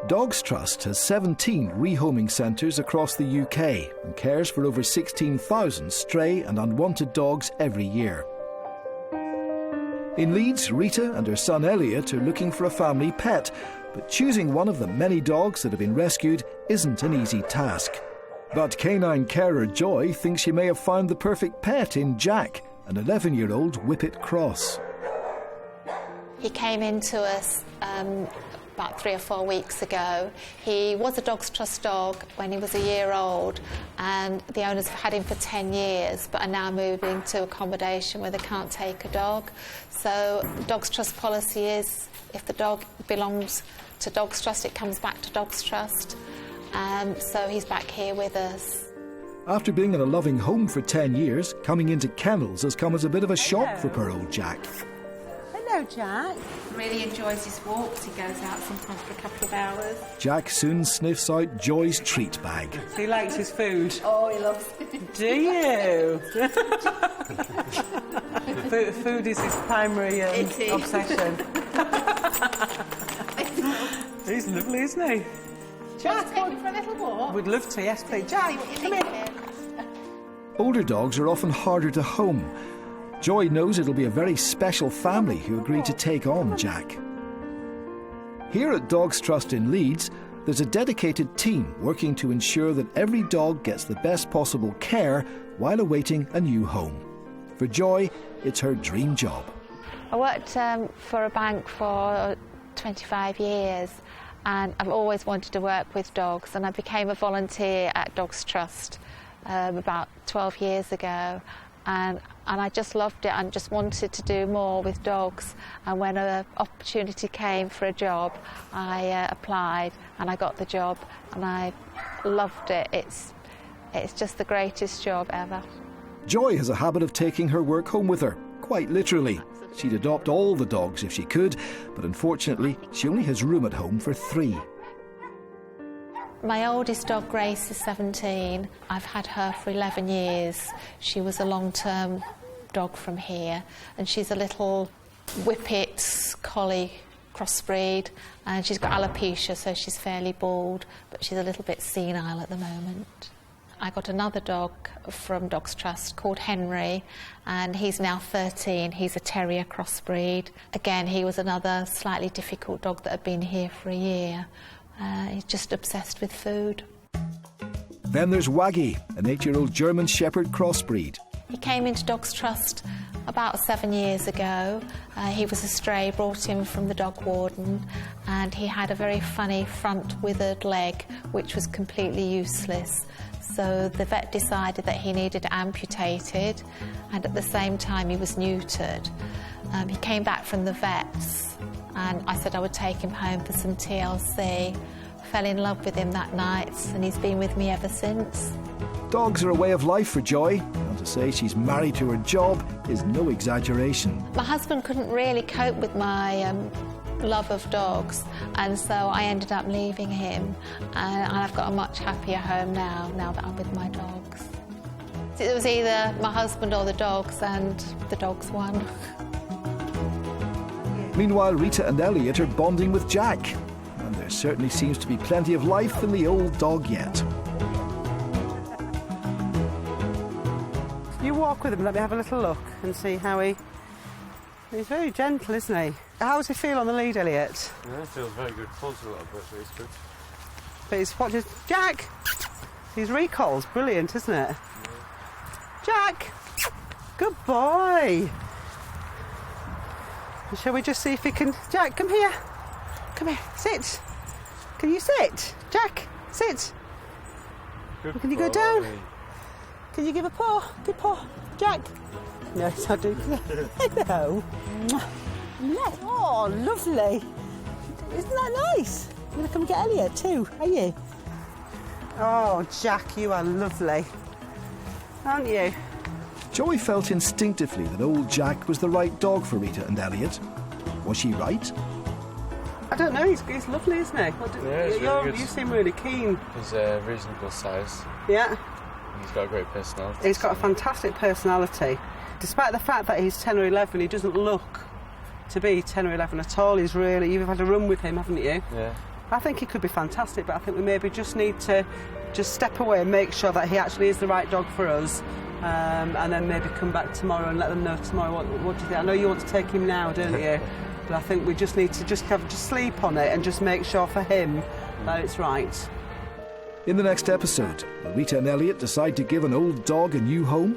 Dogs Trust has 17 rehoming centres across the UK and cares for over 16,000 stray and unwanted dogs every year. In Leeds, Rita and her son Elliot are looking for a family pet, but choosing one of the many dogs that have been rescued isn't an easy task. But canine carer Joy thinks she may have found the perfect pet in Jack, an 11-year-old Whippet cross. He came into us about 3 or 4 weeks ago. He was a Dogs Trust dog when he was a year old, and the owners have had him for 10 years but are now moving to accommodation where they can't take a dog. So Dogs Trust policy is if the dog belongs to Dogs Trust, it comes back to Dogs Trust. So he's back here with us. After being in a loving home for 10 years, coming into kennels has come as a bit of a shock for poor old Jack. Hello, Jack. Really enjoys his walks. He goes out sometimes for a couple of hours. Jack soon sniffs out Joy's treat bag. He likes his food. Oh, he loves it. Do you? Food is his primary obsession. He's lovely, isn't he? Jack, take me for a little walk? We'd love to, yes, please. Jack, come here. Older dogs are often harder to home. Joy knows it'll be a very special family who agree to take on Jack. Here at Dogs Trust in Leeds, there's a dedicated team working to ensure that every dog gets the best possible care while awaiting a new home. For Joy, it's her dream job. I worked for a bank for 25 years, and I've always wanted to work with dogs, and I became a volunteer at Dogs Trust about 12 years ago. And I just loved it and just wanted to do more with dogs. And when an opportunity came for a job, I applied and I got the job, and I loved it. It's just the greatest job ever. Joy has a habit of taking her work home with her, quite literally. She'd adopt all the dogs if she could, but unfortunately she only has room at home for 3. My oldest dog, Grace, is 17. I've had her for 11 years. She was a long-term dog from here, and she's a little Whippet collie crossbreed, and she's got alopecia, so she's fairly bald, but she's a little bit senile at the moment. I got another dog from Dogs Trust called Henry, and he's now 13. He's a terrier crossbreed. Again, he was another slightly difficult dog that had been here for a year. He's just obsessed with food. Then there's Waggy, an 8-year-old German Shepherd crossbreed. He came into Dogs Trust about 7 years ago. He was a stray, brought in from the dog warden, and he had a very funny front withered leg, which was completely useless. So the vet decided that he needed amputated, and at the same time he was neutered. He came back from the vets, and I said I would take him home for some TLC. Fell in love with him that night, and he's been with me ever since. Dogs are a way of life for Joy, and to say she's married to her job is no exaggeration. My husband couldn't really cope with my love of dogs, and so I ended up leaving him, and I've got a much happier home now that I'm with my dogs. It was either my husband or the dogs, and the dogs won. Meanwhile, Rita and Elliot are bonding with Jack, and there certainly seems to be plenty of life in the old dog yet. You walk with him, let me have a little look and see how he's very gentle, isn't he? How does he feel on the lead, Elliot? Yeah, it feels very good. Pulls a little bit, but it's good. But he's watching Jack. His recall's brilliant, isn't it? Yeah. Jack, good boy. Shall we just see if he can... Jack, come here. Come here, sit. Can you sit? Jack, sit. Good can you go down? Can you give a paw? Good paw. Jack. No, it's not doing that. No. Oh, lovely. Isn't that nice? You're going to come and get Elliot too, are you? Oh, Jack, you are lovely. Aren't you? Joy felt instinctively that old Jack was the right dog for Rita and Elliot. Was she right? I don't know, he's lovely, isn't he? Yeah, he's really good. You seem really keen. He's a reasonable size. Yeah. He's got a great personality. He's got a fantastic personality. despite the fact that he's 10 or 11, he doesn't look to be 10 or 11 at all. He's really, you've had a run with him, haven't you? Yeah. I think he could be fantastic, but I think we maybe just need to just step away and make sure that he actually is the right dog for us, and then maybe come back tomorrow and let them know tomorrow what do you think. I know you want to take him now, don't you? But I think we just need to just sleep on it and just make sure for him that it's right. In the next episode, will Rita and Elliot decide to give an old dog a new home?